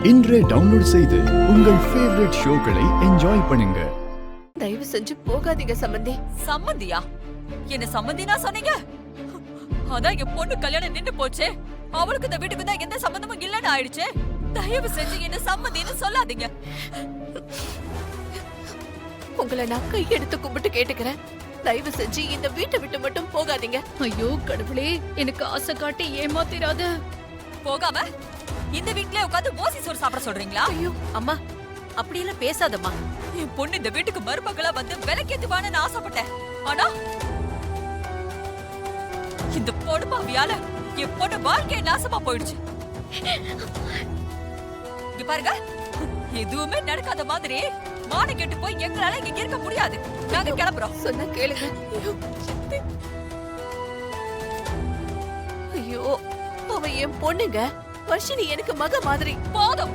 இன்றே டவுன்லோட் செய்து உங்கள் ஃபேவரட் ஷோக்களை என்ஜாய் பண்ணுங்க. தயவு செஞ்சு போகாதீங்க சம்பந்தி. சம்பந்தியா? என்ன சம்பந்தினா சொன்னீங்க? அதான் என் பொண்ணு கல்யாணம் நின்னு போச்சே. அவளுக்கு இந்த வீட்டுக்கு தான் எந்த சம்பந்தமும் இல்லன்னு ஆயிடுச்சு. தயவு செஞ்சு என்ன சம்பந்தின்னு சொல்லாதீங்க. உங்களை நான் கையெடுத்து கும்பிட்டு கேட்டுக்கிறேன். தயவு செஞ்சு இந்த வீட்டை விட்டு மட்டும் போகாதீங்க. ஐயோ கடவுளே, எனக்கு ஆசை காட்டி ஏமாத்திராத. போகாம இந்த வீட்லயே உட்காந்து மோசி சோறு சாப்பிட சொல்றீங்களா? ஐயோ அம்மா, அப்படியெல்லாம் பேசாதம்மா. என் பொண்ணு இந்த வீட்டுக்கு மருமகளா வந்து விலைக்கேத்துவான்னு ஆசைப்பட்டேன். ஆனா இந்த பொடுப்பாவியால என் பொண்ணு வாழ்க்கை நாசமா போயிடுச்சு. இங்க பாருங்க, எதுவுமே நடக்காத மாதிரி மான கெட்டு போய் எங்களால இங்க இருக்க முடியாது. நாங்க கிளம்புறோம். சொன்ன கேளுங்க. ஐயோ, அவ என் பொண்ணுங்க. வர்ஷினி எனக்கு மக மாதிரி. போதும்.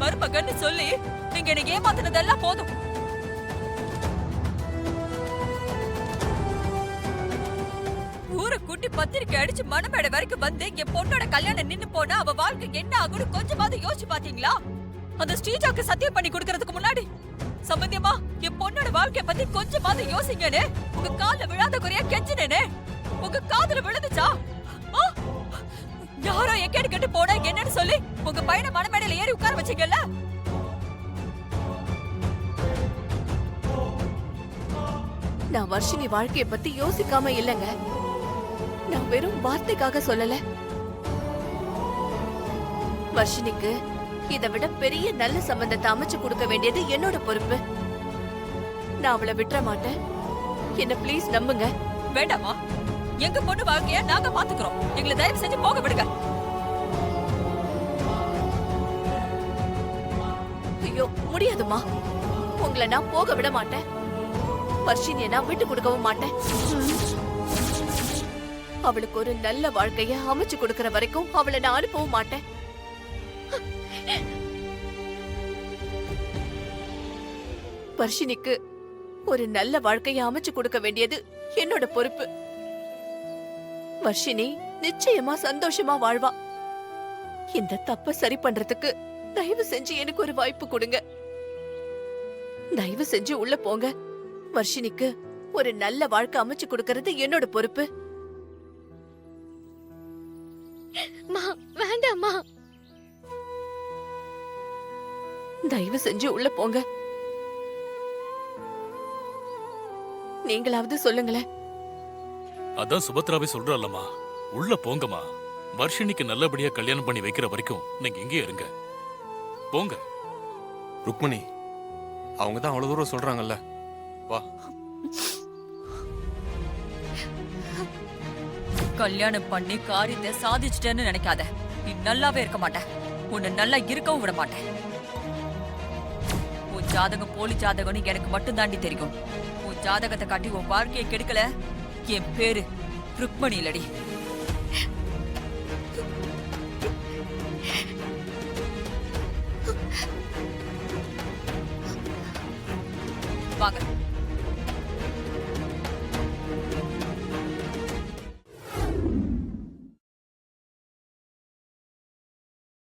மருமகன்னு சொல்லி நீங்க எனக்கு ஏமாத்தினதெல்லாம் போதும். ஊரை கூட்டி பத்திரிக்கை அடிச்சு மணமேடை வரைக்கும் வந்து என் பொண்ணோட கல்யாணம் நின்னு போனா அவ வாழ்க்கை என்ன ஆகும்னு கொஞ்சமாவது யோசிச்சு பாத்தீங்களா? அந்த ஸ்ரீஜாக்கு சத்தியம் பண்ணி கொடுக்கறதுக்கு முன்னாடி சம்பந்தியமா என் பொண்ணோட வாழ்க்கைய பத்தி கொஞ்சமாவது யோசிங்கன்னு உங்க கால்ல விழாத குறையா கெஞ்சினேனே. உங்க காதுல விழுந்துச்சா? யாரோ எக்கேடு கெட்டு போனா என்னன்னு சொல்லி உங்க பையனை மணமேடையில ஏறி உட்கார வச்சீங்கல்ல. நான் வர்ஷினி வாழ்க்கைய பத்தி யோசிக்காம இல்லங்க. நான் வெறும் வார்த்தைக்காக சொல்லல. வர்ஷினிக்கு இதை விட பெரிய நல்ல சம்பந்தத்தை அமைச்சு கொடுக்க வேண்டியது என்னோட பொறுப்பு. நான் அவளை விட்டுற மாட்டேன். என்ன ப்ளீஸ் நம்புங்க. வேண்டாமா? எங்க பொண்ணு வாழ்க்கைய நாங்க பாத்துக்கிறோம். எங்களை தயவு செஞ்சு போக விடுங்க. ஐயோ முடியாதுமா. உங்களை நான் போக விட மாட்டேன். வர்ஷினிய நான் விட்டு கொடுக்கவும் மாட்டேன். அவளுக்கு ஒரு நல்ல வாழ்க்கைய அமைச்சு கொடுக்கற வரைக்கும் அவளை நான் அனுப்பவும் மாட்டேன். வர்ஷினிக்கு ஒரு நல்ல வாழ்க்கைய அமைச்சு கொடுக்க வேண்டியது என்னோட பொறுப்பு. வர்ஷினி நிச்சயமா சந்தோஷமா வாழ்வா. இந்த தப்ப சரி பண்றதுக்கு தயவு செஞ்சு எனக்கு ஒரு வாய்ப்பு கொடுங்க. தயவு செஞ்சு உள்ள போங்க. வர்ஷினிக்கு ஒரு நல்ல வாழ்க்கை அமைச்சு கொடுக்கறது என்னோட பொறுப்பு. வேண்டாமா, தயவு செஞ்சு உள்ள போங்க. நீங்களாவது சொல்லுங்களேன். அதான் சுபத்ராவே சொல்றல்லம்மா, உள்ள போங்கம்மா. வர்ஷினிக்கு நல்லபடியா கல்யாணம் பண்ணி வைக்கிற வரைக்கும் நீங்க இங்கே இருங்க. போங்க. ருக்மணி, அவங்க தான் அவ்வளவு தூரம் சொல்றாங்கல்ல, வா. கல்யாணம் பண்ணி காரியத்தை சாதிச்சிட்டேன்னு நினைக்காத. நீ நல்லாவே இருக்க மாட்டேன். உன்னை நல்லா இருக்கவும் விட மாட்டேன். உன் ஜாதகம் போலி ஜாதகம்னு எனக்கு மட்டும் தாண்டி தெரியும். உன் ஜாதகத்தை காட்டி உன் வாழ்க்கையை கெடுக்கல. என் பேரு ருக்மணி இல்லடி. வாங்க.